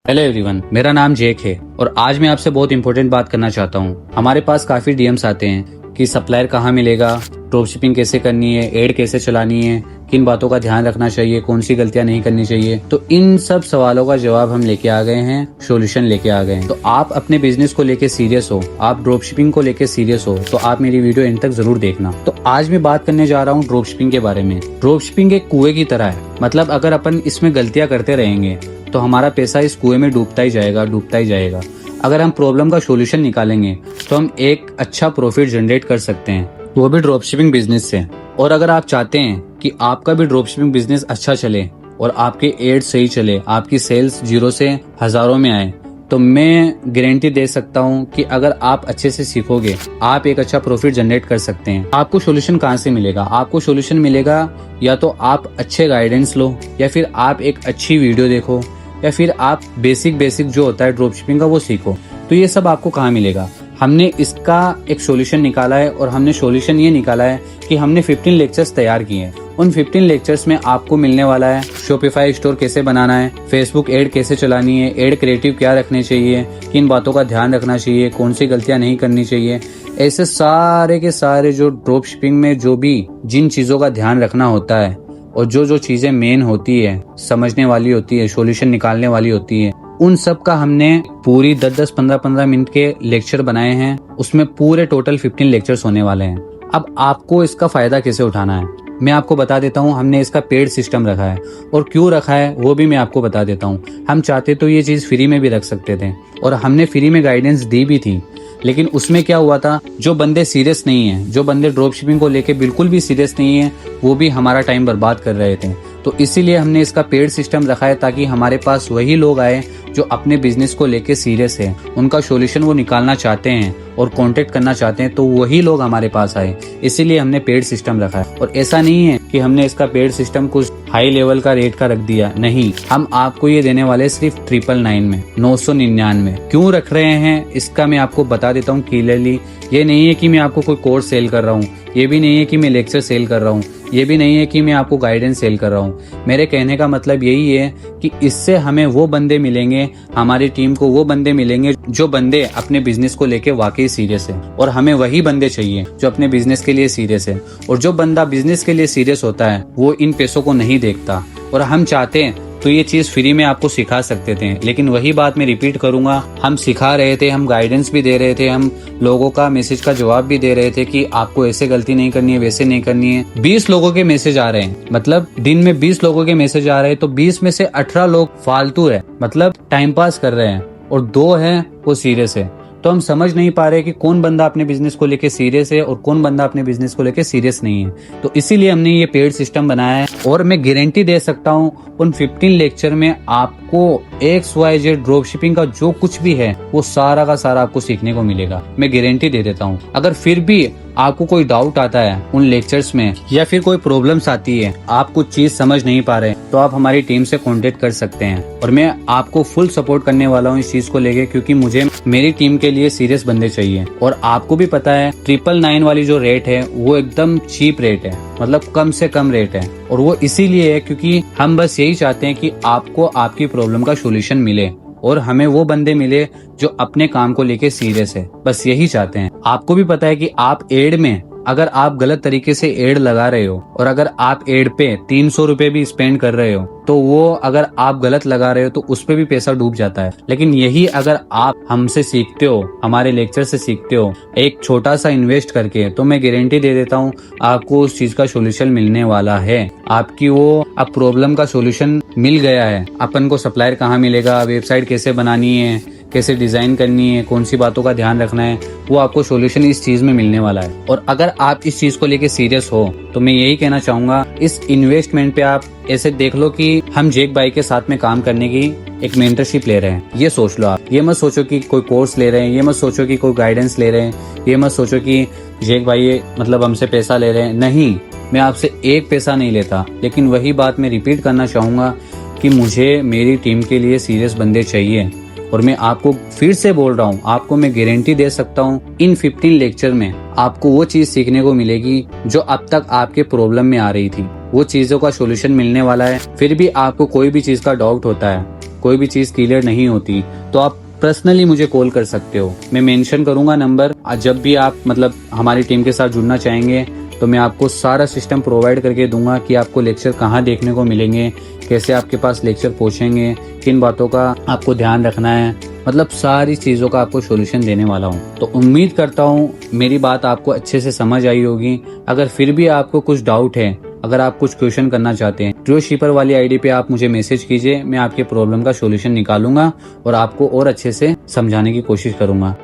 Hello everyone, मेरा नाम जेक है और आज मैं आपसे बहुत इंपॉर्टेंट बात करना चाहता हूँ। हमारे पास काफी डीएम्स आते हैं कि सप्लायर कहाँ मिलेगा, ड्रॉप शिपिंग कैसे करनी है, एड कैसे चलानी है, किन बातों का ध्यान रखना चाहिए, कौन सी गलतियां नहीं करनी चाहिए। तो इन सब सवालों का जवाब हम लेके आ गए हैं, सॉल्यूशन लेके आ गए हैं। तो आप अपने बिजनेस को लेके सीरियस हो, आप ड्रॉप शिपिंग को लेके सीरियस हो, तो आप मेरी वीडियो एंड तक जरूर देखना। तो आज मैं बात करने जा रहा हूँ ड्रॉप शिपिंग के बारे में। ड्रॉप शिपिंग एक कुएं की तरह है, मतलब अगर अपन इसमें गलतियां करते रहेंगे तो हमारा पैसा इस कुएं में डूबता ही जाएगा, डूबता ही जाएगा। अगर हम प्रॉब्लम का सॉल्यूशन निकालेंगे तो हम एक अच्छा प्रॉफिट जनरेट कर सकते हैं, वो भी ड्रॉप शिपिंग बिजनेस से। और अगर आप चाहते हैं कि आपका भी ड्रॉप शिपिंग बिजनेस अच्छा चले और आपके एड सही चले, आपकी सेल्स 0 से हजारों में आए, तो मैं गारंटी दे सकता हूं कि अगर आप अच्छे से सीखोगे आप एक अच्छा प्रॉफिट जनरेट कर सकते हैं। आपको सॉल्यूशन कहां से मिलेगा? आपको सॉल्यूशन मिलेगा या तो आप अच्छे गाइडेंस लो, या फिर आप एक अच्छी वीडियो देखो, या फिर आप बेसिक जो होता है ड्रॉप शिपिंग का वो सीखो। तो ये सब आपको कहाँ मिलेगा? हमने इसका एक सॉल्यूशन निकाला है और हमने सॉल्यूशन ये निकाला है कि हमने 15 लेक्चर्स तैयार किए हैं। उन 15 लेक्चर्स में आपको मिलने वाला है शॉपिफाई स्टोर कैसे बनाना है, फेसबुक एड कैसे चलानी है, एड क्रिएटिव क्या रखने चाहिए, किन बातों का ध्यान रखना चाहिए, कौन सी गलतियां नहीं करनी चाहिए। ऐसे सारे के सारे जो ड्रॉप शिपिंग में जो भी जिन चीजों का ध्यान रखना होता है और जो चीजें मेन होती है, समझने वाली होती है, सॉल्यूशन निकालने वाली होती है, उन सब का हमने पूरी 10-10, 15-15 मिनट के लेक्चर बनाए हैं। उसमें पूरे टोटल 15 लेक्चर्स होने वाले हैं। अब आपको इसका फायदा कैसे उठाना है मैं आपको बता देता हूँ। हमने इसका पेड सिस्टम रखा है और क्यों रखा है वो भी मैं आपको बता देता हूँ। हम चाहते तो ये चीज फ्री में भी रख सकते थे और हमने फ्री में गाइडेंस दी भी थी, लेकिन उसमें क्या हुआ था, जो बंदे सीरियस नहीं है, जो बंदे ड्रॉप शिपिंग को लेके बिल्कुल भी सीरियस नहीं है, वो भी हमारा टाइम बर्बाद कर रहे थे। तो इसीलिए हमने इसका पेड सिस्टम रखा है ताकि हमारे पास वही लोग आए जो अपने बिजनेस को लेके सीरियस है, उनका सॉल्यूशन वो निकालना चाहते हैं और कांटेक्ट करना चाहते हैं, तो वही लोग हमारे पास आए। इसीलिए हमने पेड सिस्टम रखा है। और ऐसा नहीं है कि हमने इसका पेड सिस्टम कुछ हाई लेवल का रेट का रख दिया, नहीं, हम आपको ये देने वाले सिर्फ 999 में, 999। क्यों रख रहे हैं इसका मैं आपको बता देता हूँ क्लियरली। ये नहीं है कि मैं आपको कोई कोर्स सेल कर रहा हूँ, ये भी नहीं है कि मैं लेक्चर सेल कर रहा हूँ, ये भी नहीं है कि मैं आपको गाइडेंस सेल कर रहा हूँ। मेरे कहने का मतलब यही है कि इससे हमें वो बंदे मिलेंगे, हमारी टीम को वो बंदे मिलेंगे जो बंदे अपने बिजनेस को लेके वाकई सीरियस है। और हमें वही बंदे चाहिए जो अपने बिजनेस के लिए सीरियस है। और जो बंदा बिजनेस के लिए सीरियस होता है वो इन पैसों को नहीं देखता। और हम चाहते हैं तो ये चीज फ्री में आपको सिखा सकते थे, लेकिन वही बात मैं रिपीट करूंगा, हम सिखा रहे थे, हम गाइडेंस भी दे रहे थे, हम लोगों का मैसेज का जवाब भी दे रहे थे कि आपको ऐसे गलती नहीं करनी है, वैसे नहीं करनी है। 20 लोगों के मैसेज आ रहे हैं, मतलब दिन में 20 लोगों के मैसेज आ रहे हैं, तो 20 में से 18 लोग फालतू है, मतलब टाइम पास कर रहे हैं, और 2 हैं वो सीरियस है। तो हम समझ नहीं पा रहे कि कौन बंदा अपने बिजनेस को लेके सीरियस है और कौन बंदा अपने बिजनेस को लेके सीरियस नहीं है। तो इसीलिए हमने ये पेड सिस्टम बनाया है। और मैं गारंटी दे सकता हूँ उन 15 लेक्चर में आपको XYZ ड्रॉप शिपिंग का जो कुछ भी है वो सारा का सारा आपको सीखने को मिलेगा। मैं गारंटी दे देता हूँ। अगर फिर भी आपको कोई डाउट आता है उन लेक्चर्स में, या फिर कोई प्रॉब्लम्स आती है, आप कुछ चीज समझ नहीं पा रहे, तो आप हमारी टीम से कांटेक्ट कर सकते हैं। और मैं आपको फुल सपोर्ट करने वाला हूँ इस चीज को लेके, क्योंकि मुझे मेरी टीम के लिए सीरियस बंदे चाहिए। और आपको भी पता है 999 वाली जो रेट है वो एकदम चीप रेट है, मतलब कम से कम रेट है। और वो इसीलिए है क्योंकि हम बस यही चाहते हैं कि आपको आपकी प्रॉब्लम का सॉल्यूशन मिले और हमें वो बंदे मिले जो अपने काम को लेके सीरियस है, बस यही चाहते हैं। आपको भी पता है कि आप एड में अगर आप गलत तरीके से एड लगा रहे हो और अगर आप एड पे 300 रुपए भी स्पेंड कर रहे हो, तो वो अगर आप गलत लगा रहे हो तो उस पे भी पैसा डूब जाता है। लेकिन यही अगर आप हमसे सीखते हो, हमारे लेक्चर से सीखते हो, एक छोटा सा इन्वेस्ट करके, तो मैं गारंटी दे देता हूँ आपको उस चीज का सॉल्यूशन मिलने वाला है। आपकी वो अब प्रॉब्लम का सॉल्यूशन मिल गया है। अपन को सप्लायर कहाँ मिलेगा, वेबसाइट कैसे बनानी है, कैसे डिजाइन करनी है, कौन सी बातों का ध्यान रखना है, वो आपको सॉल्यूशन इस चीज में मिलने वाला है। और अगर आप इस चीज को लेके सीरियस हो तो मैं यही कहना चाहूंगा, इस इन्वेस्टमेंट पे आप ऐसे देख लो कि हम जेक भाई के साथ में काम करने की एक मेंटरशिप ले रहे हैं। ये सोच लो आप, ये मत सोचो कि कोई कोर्स ले रहे हैं, ये मत सोचो कि कोई गाइडेंस ले रहे हैं, ये मत सोचो कि जेक भाई मतलब हमसे पैसा ले रहे हैं। नहीं, मैं आपसे एक पैसा नहीं लेता, लेकिन वही बात मैं रिपीट करना चाहूंगा कि मुझे मेरी टीम के लिए सीरियस बंदे चाहिए। और मैं आपको फिर से बोल रहा हूँ, आपको मैं गारंटी दे सकता हूँ इन 15 लेक्चर में आपको वो चीज सीखने को मिलेगी जो अब तक आपके प्रॉब्लम में आ रही थी। वो चीजों का सॉल्यूशन मिलने वाला है। फिर भी आपको कोई भी चीज का डाउट होता है, कोई भी चीज क्लियर नहीं होती तो आप पर्सनली मुझे कॉल कर सकते हो। मैं मेंशन करूंगा नंबर। जब भी आप हमारी टीम के साथ जुड़ना चाहेंगे तो मैं आपको सारा सिस्टम प्रोवाइड करके दूंगा कि आपको लेक्चर कहाँ देखने को मिलेंगे, कैसे आपके पास लेक्चर पहुंचेंगे, किन बातों का आपको ध्यान रखना है, सारी चीज़ों का आपको सोल्यूशन देने वाला हूँ। तो उम्मीद करता हूँ मेरी बात आपको अच्छे से समझ आई होगी। अगर फिर भी आपको कुछ डाउट है, अगर आप कुछ क्वेश्चन करना चाहते हैं, ट्रियोशीपर वाली आईडी पे आप मुझे मैसेज कीजिए। मैं आपके प्रॉब्लम का सोल्यूशन निकालूंगा और आपको और अच्छे से समझाने की कोशिश करूंगा।